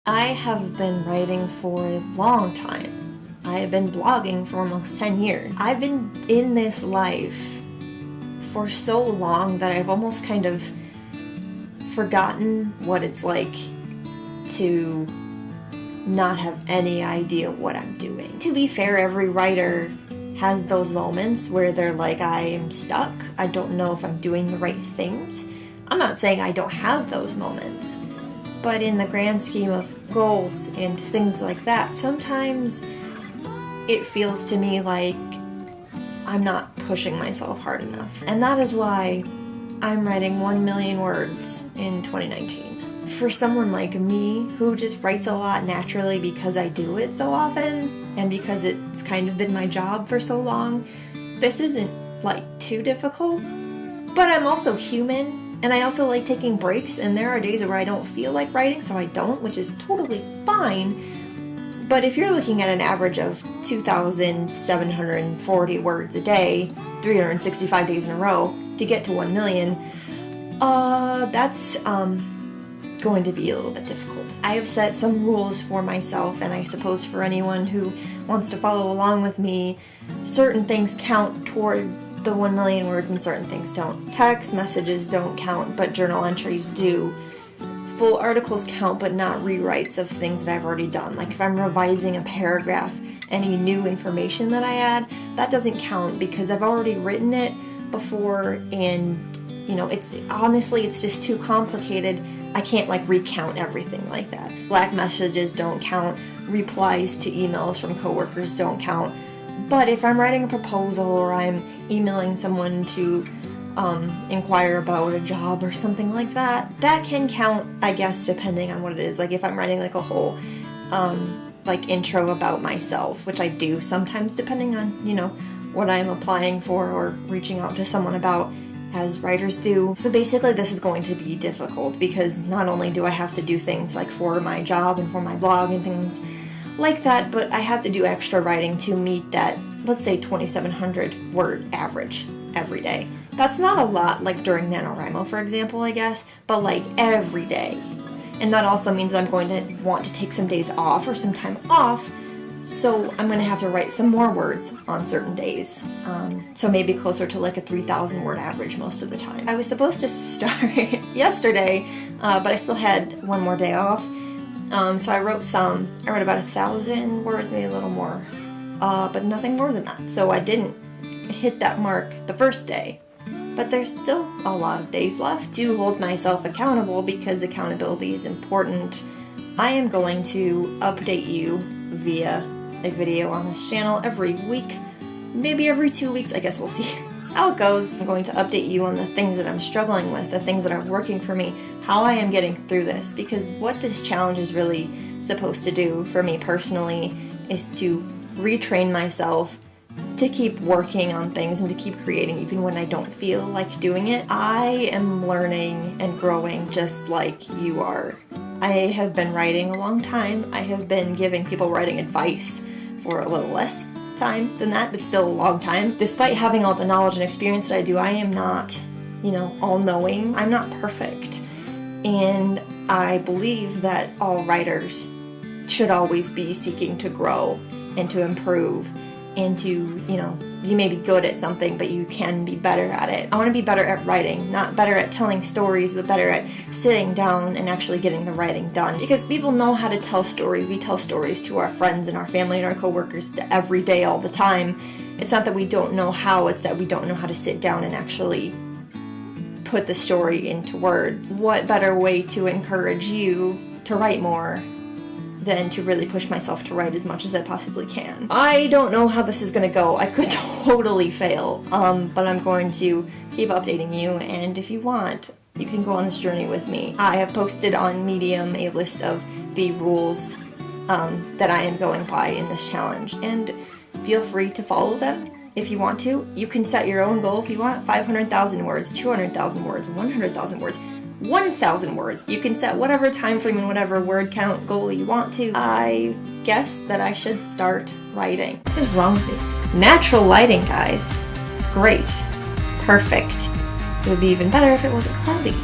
I have been writing for a long time. I have been blogging for almost 10 years. I've been in this life for so long that I've almost kind of forgotten what it's like to not have any idea what I'm doing. To be fair, every writer has those moments where they're like, I am stuck. I don't know if I'm doing the right things. I'm not saying I don't have those moments, but in the grand scheme of goals and things like that, sometimes it feels to me like I'm not pushing myself hard enough. And that is why I'm writing 1 million words in 2019. For someone like me who just writes a lot naturally because I do it so often and because it's kind of been my job for so long, this isn't like too difficult. But I'm also human and I also like taking breaks, and there are days where I don't feel like writing, so I don't, which is totally fine. But if you're looking at an average of 2,740 words a day, 365 days in a row to get to 1 million, that's going to be a little bit difficult. I have set some rules for myself, and I suppose for anyone who wants to follow along with me, certain things count toward the 1 million words and certain things don't. Text messages don't count, but journal entries do. Full articles count, but not rewrites of things that I've already done. Like if I'm revising a paragraph, any new information that I add, that doesn't count because I've already written it before, and it's just too complicated. I can't recount everything like that. Slack messages don't count. Replies to emails from coworkers don't count. But if I'm writing a proposal or I'm emailing someone to inquire about a job or something like that, that can count, I guess, depending on what it is. Like if I'm writing a whole intro about myself, which I do sometimes depending on, what I'm applying for or reaching out to someone about, as writers do. So basically this is going to be difficult because not only do I have to do things for my job and for my blog and things like that, but I have to do extra writing to meet that, let's say, 2,700 word average every day. That's not a lot during NaNoWriMo, for example, I guess, but every day. And that also means that I'm going to want to take some days off or some time off, so I'm going to have to write some more words on certain days. So maybe closer to a 3,000 word average most of the time. I was supposed to start yesterday, but I still had one more day off. So I wrote about 1,000 words, maybe a little more, but nothing more than that. So I didn't hit that mark the first day, but there's still a lot of days left to hold myself accountable because accountability is important. I am going to update you via a video on this channel every week, maybe every 2 weeks. I guess we'll see how it goes. I'm going to update you on the things that I'm struggling with, the things that are working for me, how I am getting through this, because what this challenge is really supposed to do for me personally is to retrain myself to keep working on things and to keep creating even when I don't feel like doing it. I am learning and growing just like you are. I have been writing a long time. I have been giving people writing advice for a little less time than that, but still a long time. Despite having all the knowledge and experience that I do, I am not, all-knowing. I'm not perfect. And I believe that all writers should always be seeking to grow and to improve and to, you may be good at something, but you can be better at it. I want to be better at writing, not better at telling stories, but better at sitting down and actually getting the writing done. Because people know how to tell stories. We tell stories to our friends and our family and our coworkers every day, all the time. It's not that we don't know how, it's that we don't know how to sit down and actually put the story into words. What better way to encourage you to write more than to really push myself to write as much as I possibly can. I don't know how this is going to go. I could totally fail, but I'm going to keep updating you, and if you want, you can go on this journey with me. I have posted on Medium a list of the rules that I am going by in this challenge, and feel free to follow them if you want to. You can set your own goal if you want, 500,000 words, 200,000 words, 100,000 words, 1,000 words. You can set whatever time frame and whatever word count goal you want to. I guess that I should start writing. What is wrong with me? Natural lighting, guys. It's great. Perfect. It would be even better if it wasn't cloudy.